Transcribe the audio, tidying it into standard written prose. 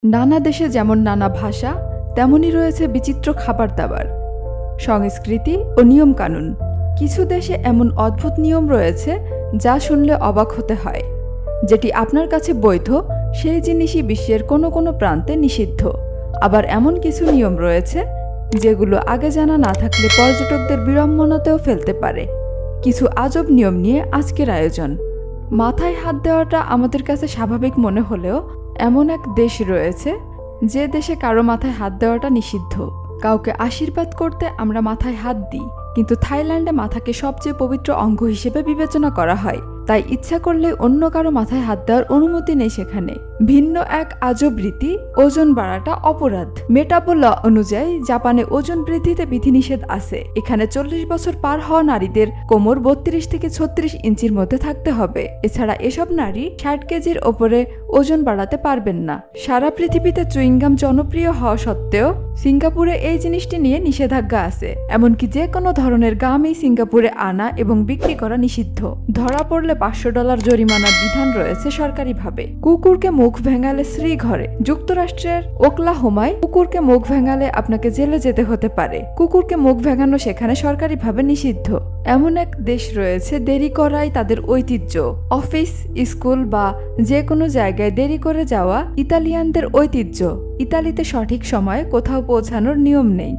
নানা দেশে যেমন নানা ভাষা, তেমনই রয়েছে বিচিত্র খাবার দাবার, সংস্কৃতি ও নিয়মকানুন। কিছু দেশে এমন অদ্ভুত নিয়ম রয়েছে যা শুনলে অবাক হতে হয়। যেটি আপনার কাছে বৈধ, সেই জিনিসই বিশ্বের কোনো কোনো প্রান্তে নিষিদ্ধ। আবার এমন কিছু নিয়ম রয়েছে যেগুলো আগে জানা না থাকলে পর্যটকদের বিড়ম্বনাতেও ফেলতে পারে। কিছু আজব নিয়ম নিয়ে আজকের আয়োজন। মাথায় হাত দেওয়াটা আমাদের কাছে স্বাভাবিক মনে হলেও এমন এক দেশ রয়েছে যে দেশে কারো মাথায় হাত দেওয়াটা নিষিদ্ধ। কাউকে আশীর্বাদ করতে আমরা মাথায় হাত দিই, কিন্তু থাইল্যান্ডে মাথাকে সবচেয়ে পবিত্র অঙ্গ হিসেবে বিবেচনা করা হয়। তাই ইচ্ছা করলে অন্য কারো মাথায় হাত দেওয়ার অনুমতি নেই সেখানে। ভিন্ন এক আজব রীতি, ওজন বাড়াটা অপরাধ। মেটাবো ল অনুযায়ী জাপানে ওজন বৃদ্ধিতে বিধিনিষেধ আছে। এখানে 40 বছর পার হওয়া নারীদের কোমর 32 থেকে 36 ইঞ্চির মধ্যে থাকতে হবে। এছাড়া এসব নারী 60 কেজির ওপরে ওজন বাড়াতে পারবেন না। সারা পৃথিবীতে চুইংগাম জনপ্রিয় হওয়া সত্ত্বেও সিঙ্গাপুরে এই জিনিসটি নিয়ে নিষেধাজ্ঞা আছে। এমনকি যে কোনো ধরনের গামই সিঙ্গাপুরে আনা এবং বিক্রি করা নিষিদ্ধ। ধরা পড়লে $500 জরিমানার বিধান রয়েছে সরকারিভাবে। কুকুরকে মুখ ভেঙালে শ্রীঘরে। যুক্তরাষ্ট্রের ওকলাহোমায় কুকুরকে মুখ ভেঙালে আপনাকে জেলে যেতে হতে পারে। কুকুরকে মুখ ভেঙানো সেখানে সরকারিভাবে নিষিদ্ধ। এমন এক দেশ রয়েছে দেরি করাই তাদের ঐতিহ্য। অফিস, স্কুল বা যে কোনো জায়গায় দেরি করে যাওয়া ইতালিয়ানদের ঐতিহ্য। ইতালিতে সঠিক সময়ে কোথাও পৌঁছানোর নিয়ম নেই।